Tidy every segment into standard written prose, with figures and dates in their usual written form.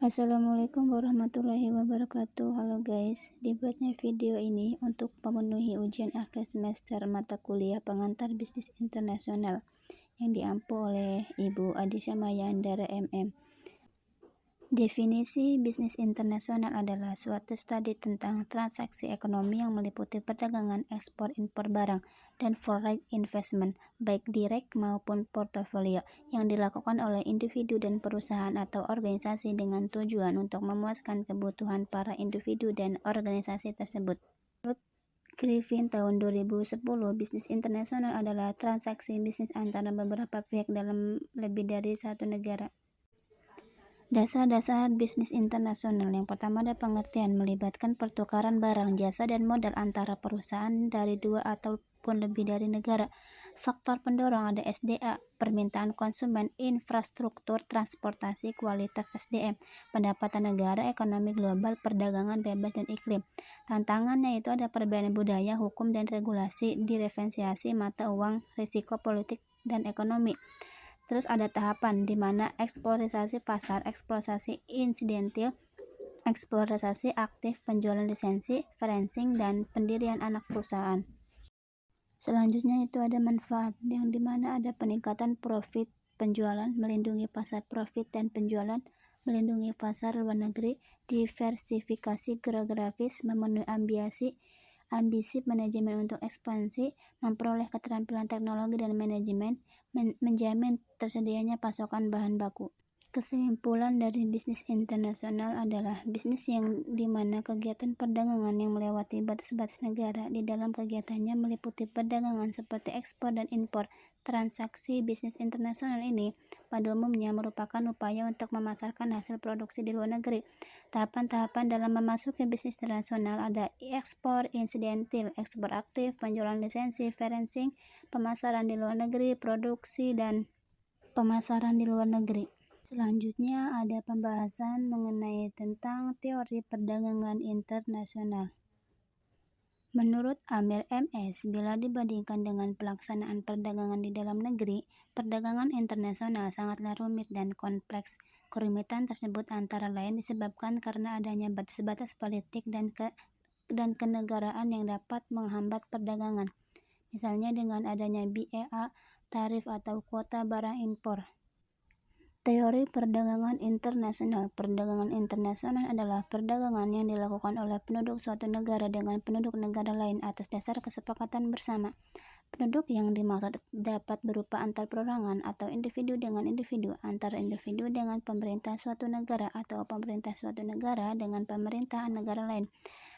Assalamualaikum warahmatullahi wabarakatuh. Halo guys, dibuatnya video ini untuk memenuhi ujian akhir semester mata kuliah pengantar bisnis internasional yang diampu oleh Ibu Adisha Maya Andara MM. Definisi bisnis internasional adalah suatu studi tentang transaksi ekonomi yang meliputi perdagangan, ekspor, impor barang, dan foreign investment, baik direct maupun portofolio, yang dilakukan oleh individu dan perusahaan atau organisasi dengan tujuan untuk memuaskan kebutuhan para individu dan organisasi tersebut. Menurut Griffin tahun 2010, bisnis internasional adalah transaksi bisnis antara beberapa pihak dalam lebih dari satu negara. Dasar-dasar bisnis internasional. Yang pertama ada pengertian melibatkan pertukaran barang, jasa, dan modal antara perusahaan dari dua ataupun lebih dari negara. Faktor pendorong ada SDA, permintaan konsumen, infrastruktur, transportasi, kualitas SDM, pendapatan negara, ekonomi global, perdagangan bebas, dan iklim. Tantangannya itu ada perbedaan budaya, hukum, dan regulasi, diferensiasi mata uang, risiko politik, dan ekonomi. Terus ada tahapan di mana eksplorasi pasar, eksplorasi insidentil, eksplorasi aktif, penjualan lisensi, financing, dan pendirian anak perusahaan. Selanjutnya itu ada manfaat, yang dimana ada peningkatan profit penjualan, melindungi pasar profit dan penjualan, melindungi pasar luar negeri, diversifikasi geografis, memenuhi ambisi manajemen untuk ekspansi, memperoleh keterampilan teknologi dan manajemen, menjamin tersedianya pasokan bahan baku. Kesimpulan dari bisnis internasional adalah bisnis yang dimana kegiatan perdagangan yang melewati batas-batas negara. Di dalam kegiatannya meliputi perdagangan seperti ekspor dan impor. Transaksi bisnis internasional ini pada umumnya merupakan upaya untuk memasarkan hasil produksi di luar negeri. Tahapan-tahapan dalam memasuki bisnis internasional ada ekspor insidentil, ekspor aktif, penjualan lisensi, financing, pemasaran di luar negeri, produksi, dan pemasaran di luar negeri. Selanjutnya ada pembahasan mengenai tentang teori perdagangan internasional. Menurut Amir MS, bila dibandingkan dengan pelaksanaan perdagangan di dalam negeri, perdagangan internasional sangatlah rumit dan kompleks. Kerumitan tersebut antara lain disebabkan karena adanya batas-batas politik dan kenegaraan yang dapat menghambat perdagangan. Misalnya dengan adanya BEA, tarif atau kuota barang impor. Teori perdagangan internasional. Perdagangan internasional adalah perdagangan yang dilakukan oleh penduduk suatu negara dengan penduduk negara lain atas dasar kesepakatan bersama. Penduduk yang dimaksud dapat berupa antar perorangan atau individu dengan individu, antara individu dengan pemerintah suatu negara, atau pemerintah suatu negara dengan pemerintahan negara lain.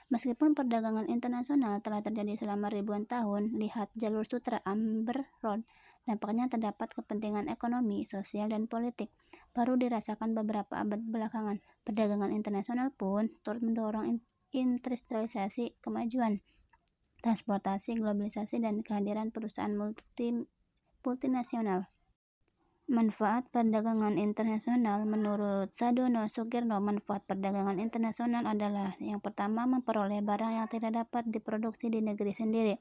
Meskipun perdagangan internasional telah terjadi selama ribuan tahun, lihat jalur sutra Amber Road, dampaknya terdapat kepentingan ekonomi, sosial, dan politik baru dirasakan beberapa abad belakangan. Perdagangan internasional pun turut mendorong industrialisasi, kemajuan transportasi, globalisasi, dan kehadiran perusahaan multinasional. Manfaat perdagangan internasional. Menurut Sadono Sugierno, manfaat perdagangan internasional adalah yang pertama, memperoleh barang yang tidak dapat diproduksi di negeri sendiri.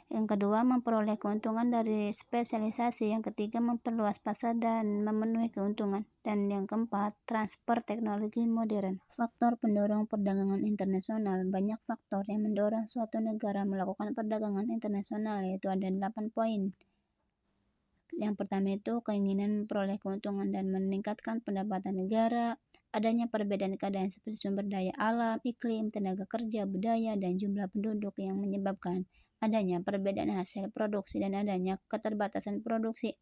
Yang kedua, memperoleh keuntungan dari spesialisasi. Yang ketiga, memperluas pasar dan memenuhi keuntungan. Dan yang keempat, transfer teknologi modern. Faktor pendorong perdagangan internasional. Banyak faktor yang mendorong suatu negara melakukan perdagangan internasional, yaitu ada 8 poin. Yang pertama itu keinginan memperoleh keuntungan dan meningkatkan pendapatan negara, adanya perbedaan keadaan seperti sumber daya alam, iklim, tenaga kerja, budaya, dan jumlah penduduk yang menyebabkan adanya perbedaan hasil produksi dan adanya keterbatasan produksi.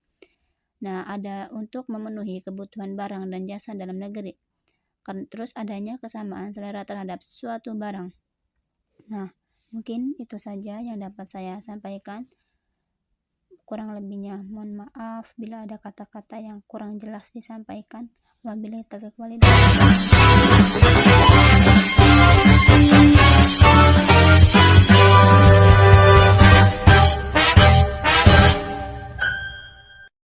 Nah, ada untuk memenuhi kebutuhan barang dan jasa dalam negeri. Terus adanya kesamaan selera terhadap suatu barang. Nah, mungkin itu saja yang dapat saya sampaikan. Kurang lebihnya mohon maaf bila ada kata-kata yang kurang jelas disampaikan. Wabillahi taufiq walhidayah.